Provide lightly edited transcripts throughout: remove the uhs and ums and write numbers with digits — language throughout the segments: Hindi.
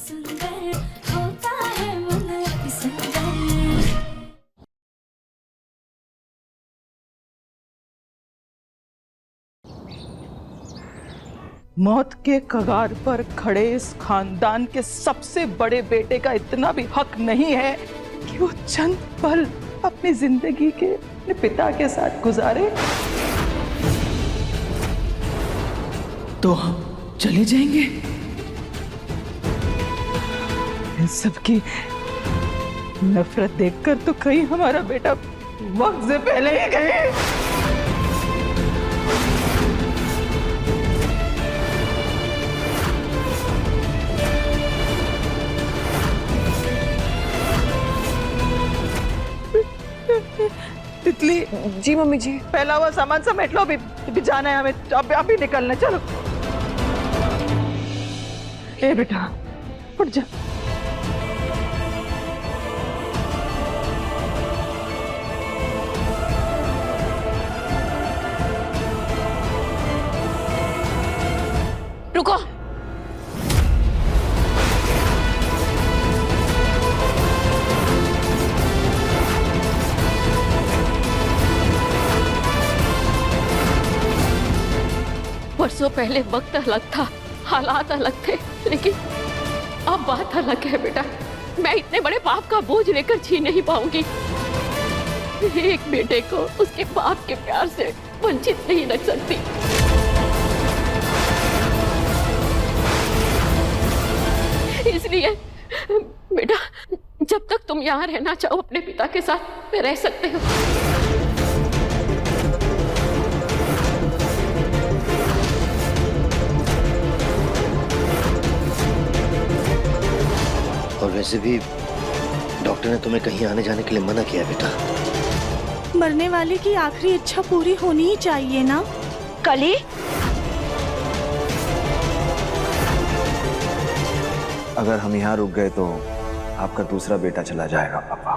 सुंदर होता है मन अति सुंदर। मौत के कगार पर खड़े इस खानदान के सबसे बड़े बेटे का इतना भी हक नहीं है कि वो चंद पल अपनी जिंदगी के अपने पिता के साथ गुजारे। तो हम चले जाएंगे। इन सबकी नफरत देखकर तो कहीं हमारा बेटा वक्त से पहले ही गए। तितली। जी मम्मी जी। पहला वो सामान समेट लो, अभी जाना है हमें, अभी निकलना। चलो ए बेटा उठ जा। रुको। वर्षों पहले वक्त अलग था, हालात अलग थे, लेकिन अब बात अलग है बेटा। मैं इतने बड़े पाप का बोझ लेकर जी नहीं पाऊंगी। एक बेटे को उसके बाप के प्यार से वंचित नहीं रख सकती। इसलिए बेटा, जब तक तुम यहाँ रहना चाहो अपने पिता के साथ रह सकते हो। और वैसे भी डॉक्टर ने तुम्हें कहीं आने जाने के लिए मना किया बेटा। मरने वाले की आखिरी इच्छा पूरी होनी ही चाहिए ना। कली, अगर हम यहाँ रुक गए तो आपका दूसरा बेटा चला जाएगा पापा।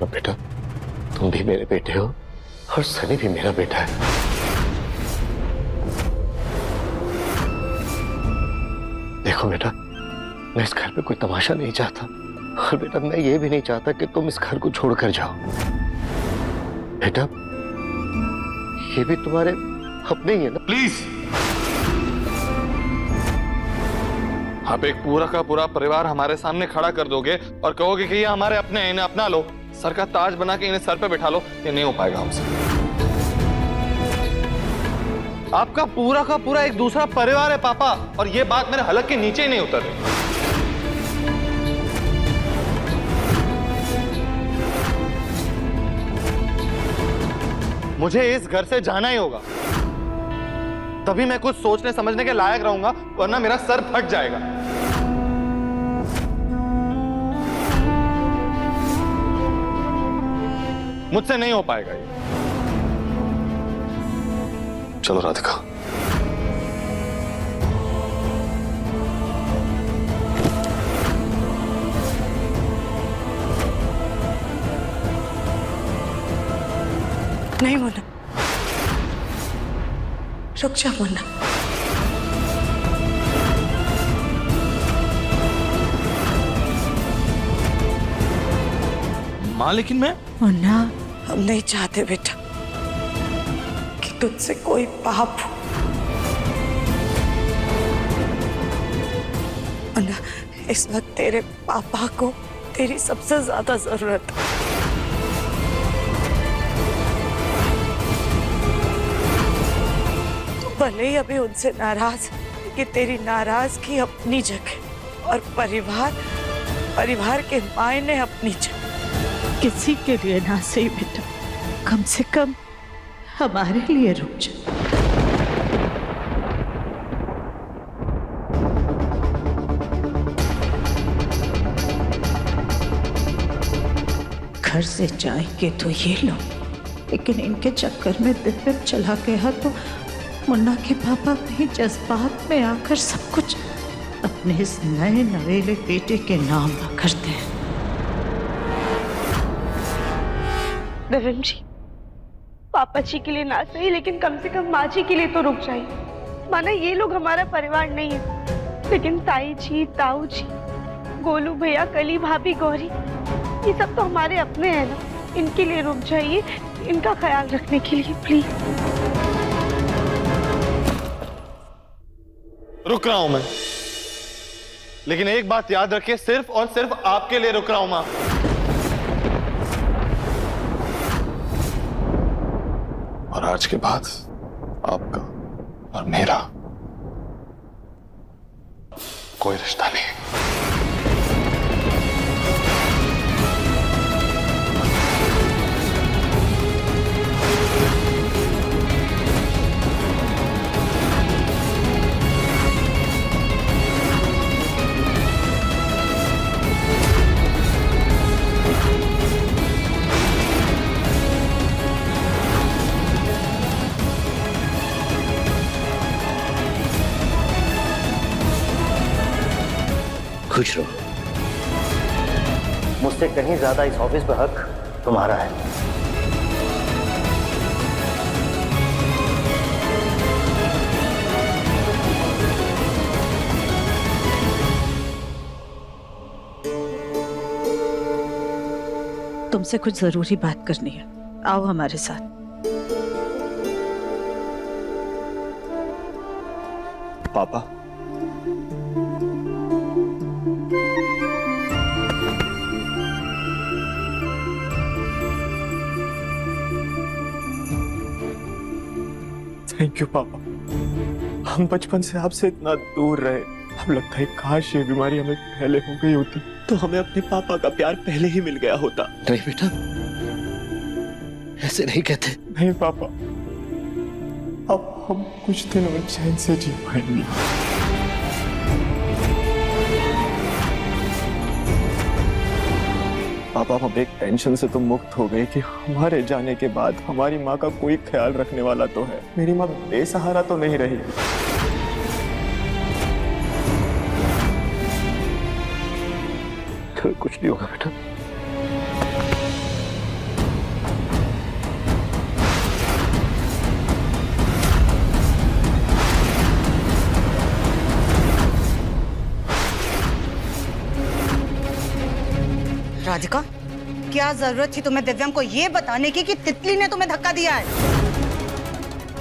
बेटा, तुम भी मेरे बेटे हो और सनी भी मेरा बेटा है। देखो बेटा, मैं इस घर पे कोई तमाशा नहीं चाहता, और बेटा मैं ये भी नहीं चाहता कि तुम इस घर को छोड़कर जाओ। बेटा, ये भी तुम्हारे अपने ही है ना। प्लीज, आप एक पूरा का पूरा परिवार हमारे सामने खड़ा कर दोगे और कहोगे कि ये हमारे अपने हैं, इन्हें अपना लो, सर का ताज बना के इन्हें सर पे बिठा लो, ये नहीं हो पाएगा हमसे। आपका पूरा का पूरा एक दूसरा परिवार है पापा, और ये बात मेरे हलक के नीचे ही नहीं उतर रही। मुझे इस घर से जाना ही होगा, तभी मैं कुछ सोचने समझने के लायक रहूंगा, वरना मेरा सर फट जाएगा। मुझसे नहीं हो पाएगा ये। चलो राधिका। नहीं मुन्ना, रुक जा मुन्ना। मां, लेकिन मैं मुन्ना, हम नहीं चाहते बेटा कि तुझसे कोई पाप हो। मुन्ना, इस वक्त तेरे पापा को तेरी सबसे ज्यादा जरूरत है। तू भले ही अभी उनसे नाराज कि तेरी नाराजगी अपनी जगह और परिवार के मायने अपनी जगह। किसी के लिए ना सही बेटा, कम से कम हमारे लिए रुक जा। घर से जाएंगे तो ये लो, लेकिन इनके चक्कर में दिव्य चला गया तो मुन्ना के पापा कहीं जज्बात में आकर सब कुछ अपने इस नए नवेले बेटे के नाम ना करते हैं। धर्म जी, पापा जी के लिए ना सही लेकिन कम से कम माँ जी के लिए तो रुक जाइए। माना ये लोग हमारा परिवार नहीं है, लेकिन ताई जी, ताऊ जी, गोलू भैया, कली भाभी, गौरी, ये सब तो हमारे अपने हैं ना। इनके लिए रुक जाइए, इनका ख्याल रखने के लिए प्लीज। रुक रहा हूं मैं, लेकिन एक बात याद रखिए, सिर्फ और सिर्फ आपके लिए रुक रहा हूं मां। और आज के बाद आपका और मेरा कोई रिश्ता नहीं। खुश रहो। मुझसे कहीं ज्यादा इस ऑफिस पे हक तुम्हारा है। तुमसे कुछ जरूरी बात करनी है, आओ हमारे साथ। पापा, थैंक यू पापा। हम बचपन से आपसे इतना दूर रहे, अब लगता है काश ये बीमारी हमें पहले हो गई होती तो हमें अपने पापा का प्यार पहले ही मिल गया होता। नहीं बेटा, ऐसे नहीं कहते। नहीं पापा, अब हम कुछ दिन और चैन से जी पाएंगे। पापा, हम एक टेंशन से तो मुक्त हो गए कि हमारे जाने के बाद हमारी माँ का कोई ख्याल रखने वाला तो है। मेरी माँ बेसहारा तो नहीं रही। तो कुछ नहीं होगा बेटा। राधिका, क्या जरूरत थी तुम्हें दिव्यम को ये बताने की कि तितली ने तुम्हें धक्का दिया है?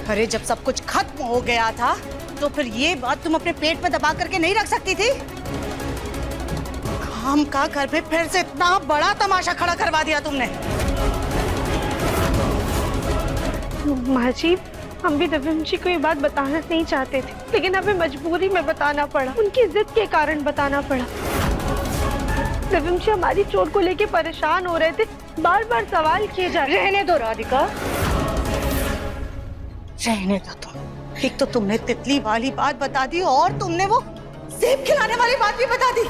अरे जब सब कुछ खत्म हो गया था तो फिर ये बात तुम अपने पेट में दबा करके नहीं रख सकती थी? काम का घर पे फिर से इतना बड़ा तमाशा खड़ा करवा दिया तुमने। माँ जी, हम भी दिव्यम जी को ये बात बताना नहीं चाहते थे, लेकिन हमें मजबूरी में बताना पड़ा, उनकी जिद के कारण बताना पड़ा। दिव्यम जी हमारी चोट को लेके परेशान हो रहे थे, बार बार सवाल किए जा रहे। रहने दो राधिका, रहने दो तुम। एक तो तुमने तितली वाली बात बता दी और तुमने वो सेब खिलाने वाली बात भी बता दी।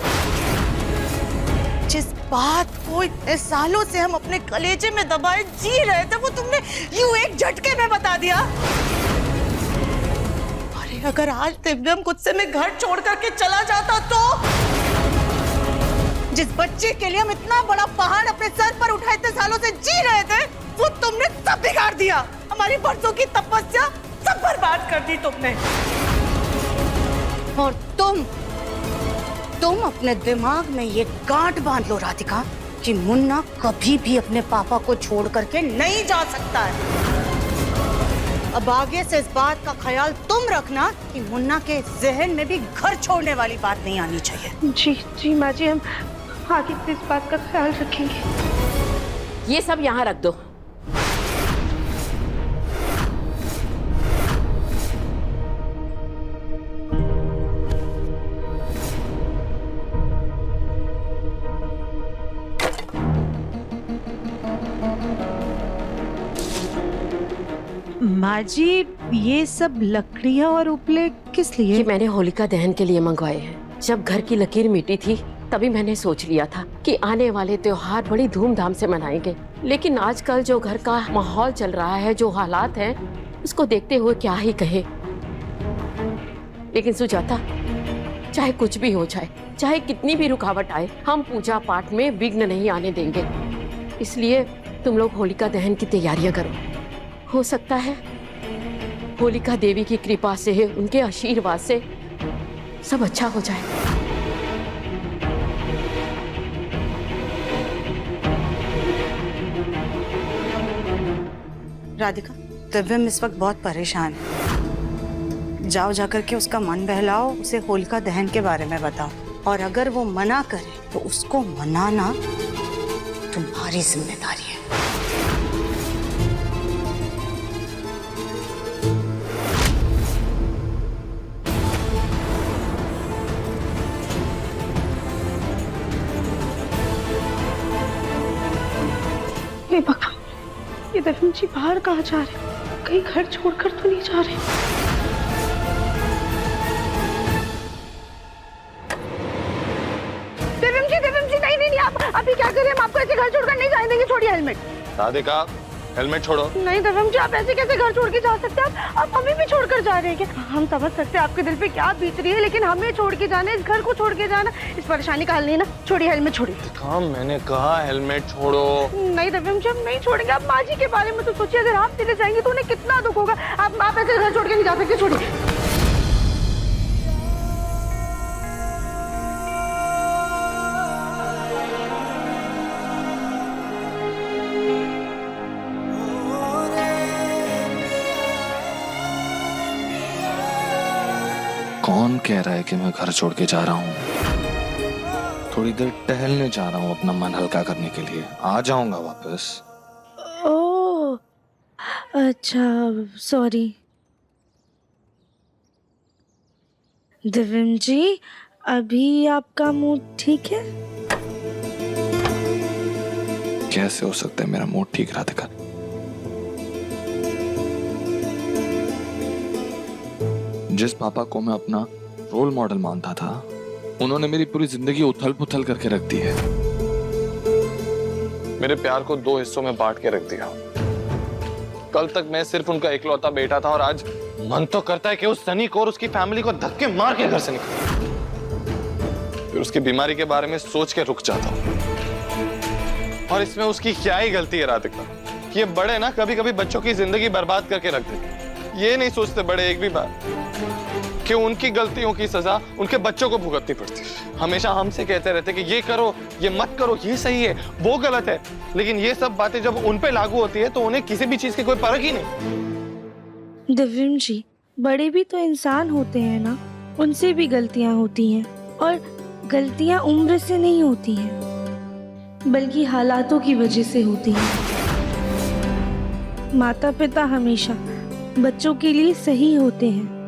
जिस बात को इतने सालों से हम अपने कलेजे में दबाए जी रहे थे वो तुमने यूं एक झटके में बता दिया। अरे अगर आज दिव्यम मुझसे मैं घर छोड़ करके चला जाता तो जिस बच्चे के लिए हम इतना बड़ा पहाड़ अपने सर पर उठाए इतने सालों से जी रहे थे वो तुमने सब बिगाड़ दिया। हमारी बरसों की तपस्या सब बर्बाद कर दी तुमने। और तुम अपने दिमाग में ये गांठ बांध लो राधिका कि मुन्ना कभी भी अपने पापा को छोड़ करके नहीं जा सकता है। अब आगे से इस बात का ख्याल तुम रखना कि मुन्ना के जहन में भी घर छोड़ने वाली बात नहीं आनी चाहिए। जी जी माँ जी, हम आगे से इस बात का ख्याल रखेंगे। ये सब यहाँ रख दो। माँ जी, ये सब लकड़ियाँ और उपले किस लिए? ये मैंने होलिका दहन के लिए मंगवाए हैं। जब घर की लकीर मिटी थी तभी मैंने सोच लिया था कि आने वाले त्योहार बड़ी धूमधाम से मनाएंगे। लेकिन आजकल जो घर का माहौल चल रहा है, जो हालात हैं, उसको देखते हुए क्या ही कहे। लेकिन सुजाता, चाहे कुछ भी हो जाए, चाहे कितनी भी रुकावट आए, हम पूजा पाठ में विघ्न नहीं आने देंगे। इसलिए तुम लोग होलिका दहन की तैयारियां करो। हो सकता है होलिका देवी की कृपा से, उनके आशीर्वाद से सब अच्छा हो जाए। राधिका, दिव्यम इस वक्त बहुत परेशान है। जाओ जाकर के उसका मन बहलाओ, उसे होलिका दहन के बारे में बताओ, और अगर वो मना करे तो उसको मनाना तुम्हारी जिम्मेदारी है। हे भगवान, ये दिव्यम जी बाहर कहाँ जा रहे हैं? कहीं घर छोड़कर तो नहीं जा रहे? दिव्यम जी नहीं नहीं नहीं, आप अभी क्या करें? हम आपको ऐसे घर छोड़कर नहीं जाने देंगे। छोड़िए हेलमेट। राधिका, हेलमेट छोड़ो। नहीं दिव्यम जी, आप ऐसे कैसे घर छोड़ के जा सकते हैं? आप हमें भी छोड़कर जा रहे हैं क्या? हम समझ सकते हैं आपके दिल पे क्या बीत रही है, लेकिन हमें छोड़ के जाना, इस घर को छोड़ के जाना, इस परेशानी का हल नहीं ना। छोड़िए हेलमेट, छोड़िए। हाँ, मैंने कहा हेलमेट छोड़ो। नहीं दिव्यम जी, हम नहीं छोड़ेंगे। आप माँ जी के बारे में तो सोचिए, अगर आप चले जाएंगे तो उन्हें कितना दुख होगा। आप ऐसे घर छोड़ के नहीं जा सकते। छोड़िए। कौन कह रहा है कि मैं घर छोड़ के जा रहा हूँ? थोड़ी देर टहलने जा रहा हूँ अपना मन हल्का करने के लिए। आ जाऊंगा वापस। ओह, अच्छा, सॉरी। दिव्यम जी, अभी आपका मूड ठीक है? कैसे हो सकता है मेरा मूड ठीक, राधिका? जिस पापा को मैं अपना रोल मॉडल मानता था, उन्होंने मेरी पूरी जिंदगी उथल पुथल करके रख दी है। मेरे प्यार को 2 हिस्सों में बांट के रख दिया। कल तक मैं सिर्फ उनका इकलौता बेटा था, और आज मन तो करता है कि उस सनी को और उसकी फैमिली को धक्के मार के घर से निकाल, फिर उसकी बीमारी के बारे में सोच के रुक जाता हूँ। और इसमें उसकी क्या ही गलती है राधिका? ये बड़े ना कभी कभी बच्चों की जिंदगी बर्बाद करके रख देते। ये नहीं सोचते बड़े एक भी बार कि उनकी गलतियों की सजा उनके बच्चों को भुगतनी पड़ती है। हमेशा हमसे कहते रहते कि ये करो, ये मत करो, ये सही है, वो गलत है। लेकिन ये सब बातें जब उन पे लागू होती है तो उन्हें किसी भी चीज की कोई परख ही नहीं। दिव्यम जी, बड़े भी तो इंसान होते हैं ना, उनसे भी गलतियां होती हैं, और गलतियां उम्र से नहीं होती हैं, बल्कि हालातों की वजह से होती हैं। माता पिता हमेशा बच्चों के लिए सही होते हैं,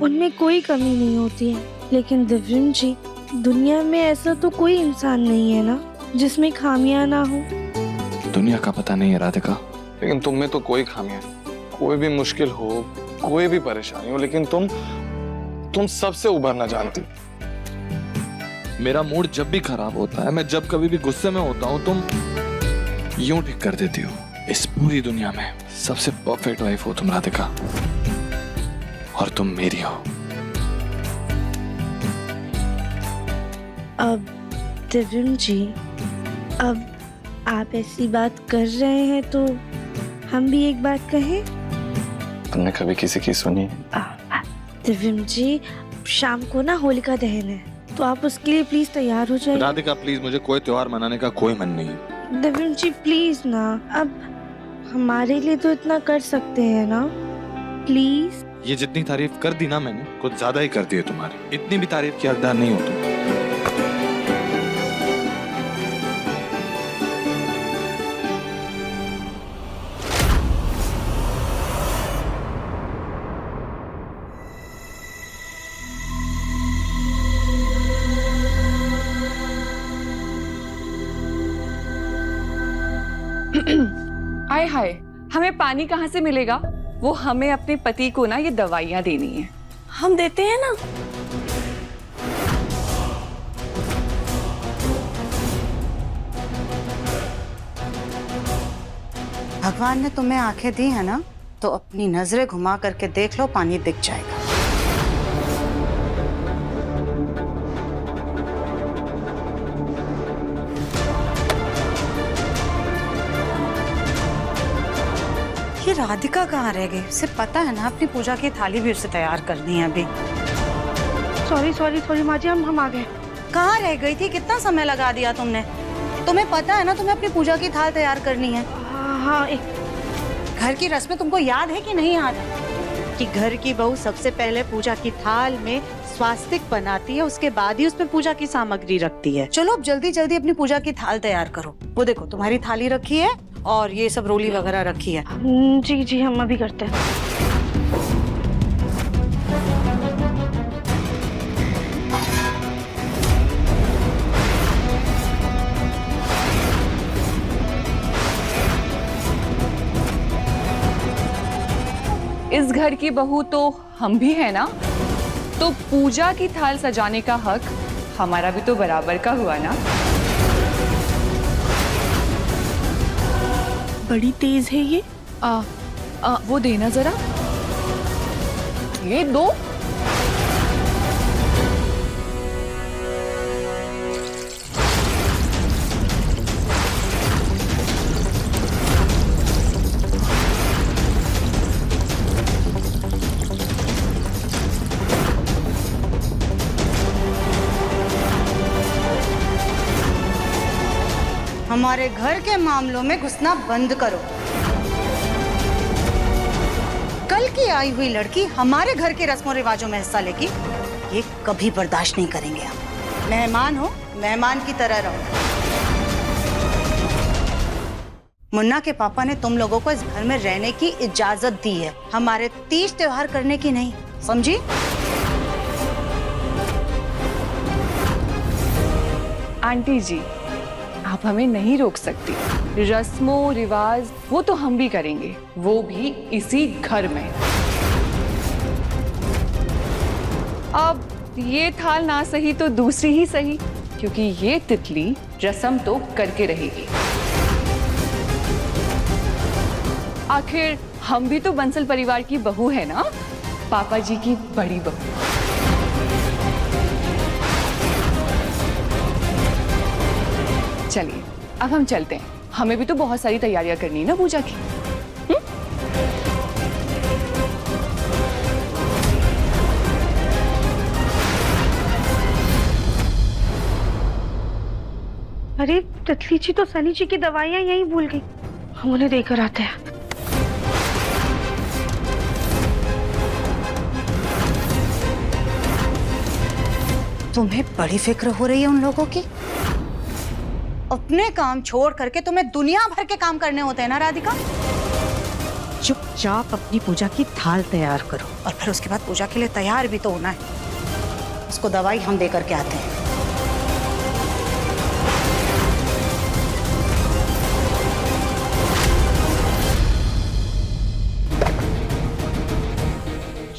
उनमें कोई कमी नहीं होती है। लेकिन दिव्यम जी, दुनिया में ऐसा तो कोई इंसान नहीं है ना जिसमें खामियां ना हो। दुनिया का पता नहीं है राधिका, लेकिन तुम में तो कोई खामियां नहीं। कोई भी मुश्किल हो, कोई भी परेशानी हो, लेकिन तुम सबसे उभरना जानती। मेरा मूड जब भी खराब होता है, मैं जब कभी भी गुस्से में होता हूँ, तुम यूं ठीक कर देती हो। इस पूरी दुनिया में सबसे परफेक्ट वाइफ हो तुम राधिका, और तुम मेरी हो। अब दिव्यम जी, अब आप ऐसी बात कर रहे हैं तो हम भी एक बात कहें। तुमने कभी किसी की सुनी? दिव्यम जी, शाम को ना होलिका दहन है, तो आप उसके लिए प्लीज तैयार हो जाइए। राधिका प्लीज, मुझे कोई त्योहार मनाने का कोई मन नहीं। दिव्यम जी प्लीज ना, अब हमारे लिए तो इतना कर सकते हैं ना, प्लीज। ये जितनी तारीफ कर दी ना मैंने, कुछ ज्यादा ही कर दी है तुम्हारी। इतनी भी तारीफ की हकदार नहीं हो तुम। हाय हाय, हमें पानी कहाँ से मिलेगा? वो हमें अपने पति को ना ये दवाइयाँ देनी है। हम देते हैं ना। भगवान ने तुम्हें आंखें दी है ना, तो अपनी नजरें घुमा करके देख लो, पानी दिख जाएगा। ये राधिका कहाँ रह गई? उसे पता है ना अपनी पूजा की थाली भी उसे तैयार करनी है अभी। सॉरी सॉरी सॉरी माँ जी, हम आ गए। कहाँ रह गई थी? कितना समय लगा दिया तुमने? तुम्हें पता है ना तुम्हें अपनी पूजा की थाल तैयार करनी है। हाँ घर की रस्में तुमको याद है कि नहीं याद? कि घर की बहू सबसे पहले पूजा की थाल में स्वास्तिक बनाती है, उसके बाद ही उसमें पूजा की सामग्री रखती है। चलो अब जल्दी जल्दी अपनी पूजा की थाल तैयार करो। वो देखो तुम्हारी थाली रखी है और ये सब रोली वगैरह रखी है। जी जी, हम अभी करते हैं। इस घर की बहू तो हम भी है ना, तो पूजा की थाल सजाने का हक हमारा भी तो बराबर का हुआ ना। बड़ी तेज है ये। वो देना जरा, ये दो। हमारे घर के मामलों में घुसना बंद करो। कल की आई हुई लड़की हमारे घर के रस्मों रिवाजों में हिस्सा लेगी, ये कभी बर्दाश्त नहीं करेंगे हम। मेहमान हो, मेहमान की तरह रहो। मुन्ना के पापा ने तुम लोगों को इस घर में रहने की इजाजत दी है, हमारे तीज त्योहार करने की नहीं, समझी? आंटी जी, आप हमें नहीं रोक सकती। रस्मों रिवाज वो तो हम भी करेंगे, वो भी इसी घर में। अब ये थाल ना सही तो दूसरी ही सही, क्योंकि ये तितली रस्म तो करके रहेगी। आखिर हम भी तो बंसल परिवार की बहू है ना, पापा जी की बड़ी बहू। चलिए अब हम चलते हैं, हमें भी तो बहुत सारी तैयारियां करनी है ना पूजा की। अरे तितली जी तो सनी जी की दवाइयाँ यहीं भूल गई, हम उन्हें देकर आते हैं। तुम्हें बड़ी फिक्र हो रही है उन लोगों की? अपने काम छोड़ करके तुम्हें दुनिया भर के काम करने होते हैं ना राधिका? चुपचाप अपनी पूजा की थाल तैयार करो। और फिर उसके बाद पूजा के लिए तैयार भी तो होना है। उसको दवाई हम दे करके आते हैं।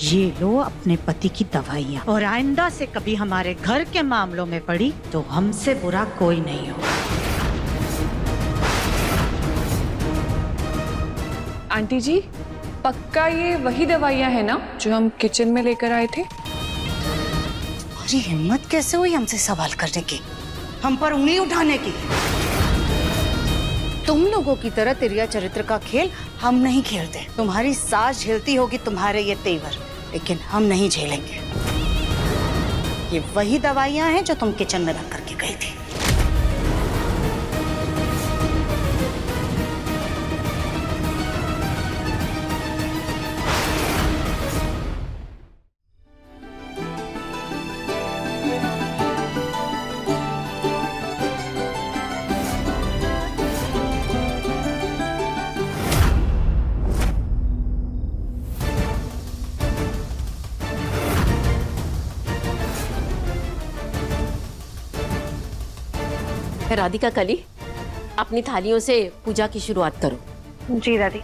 ये लो अपने पति की दवाइयाँ, और आइंदा से कभी हमारे घर के मामलों में पड़ी तो हमसे बुरा कोई नहीं होगा। आंटी जी, पक्का ये वही दवाइयाँ हैं ना जो हम किचन में लेकर आए थे? तुम्हारी हिम्मत कैसे हुई हमसे सवाल करने की, हम पर उंगली उठाने की? तुम लोगों की तरह तिरिया चरित्र का खेल हम नहीं खेलते। तुम्हारी सास झेलती होगी तुम्हारे ये तेवर, लेकिन हम नहीं झेलेंगे। ये वही दवाइयाँ हैं जो तुम किचन में रख करके गई थी। राधिका कली, अपनी थालियों से पूजा की शुरुआत करो। जी दादी।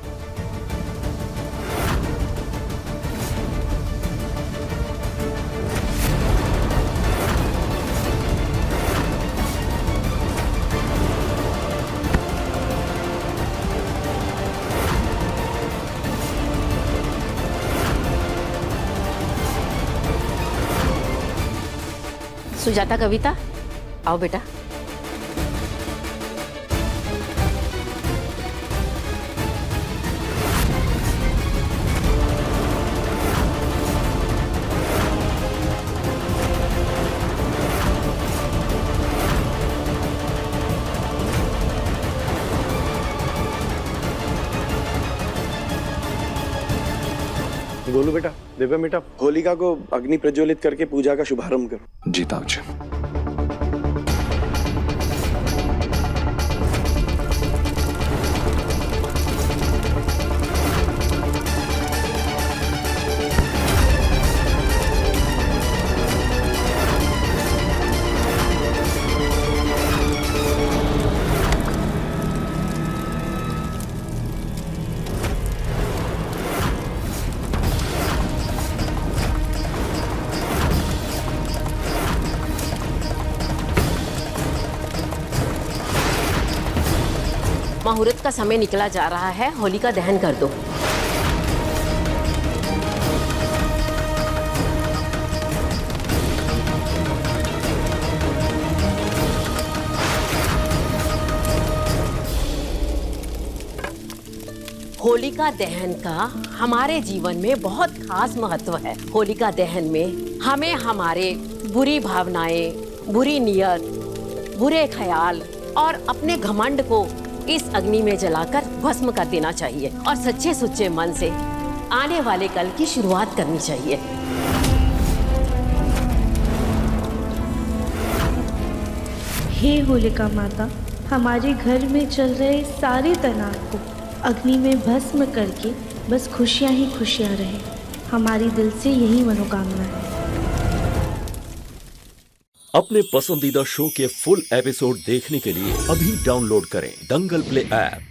सुजाता, कविता, आओ बेटा। गोलू बेटा, दिव्या बेटा, होलिका को अग्नि प्रज्वलित करके पूजा का शुभारंभ करो। जी ताऊ जी। मुहूर्त का समय निकला जा रहा है, होलिका दहन कर दो। होलिका दहन का हमारे जीवन में बहुत खास महत्व है। होलिका दहन में हमें हमारे बुरी भावनाएं, बुरी नियत, बुरे ख्याल और अपने घमंड को इस अग्नि में जलाकर भस्म कर देना चाहिए और सच्चे सुच्चे मन से आने वाले कल की शुरुआत करनी चाहिए। हे होलिका माता, हमारे घर में चल रहे सारे तनाव को अग्नि में भस्म करके बस खुशियां ही खुशियां रहे। हमारी दिल से यही मनोकामना है। अपने पसंदीदा शो के फुल एपिसोड देखने के लिए अभी डाउनलोड करें दंगल प्ले ऐप।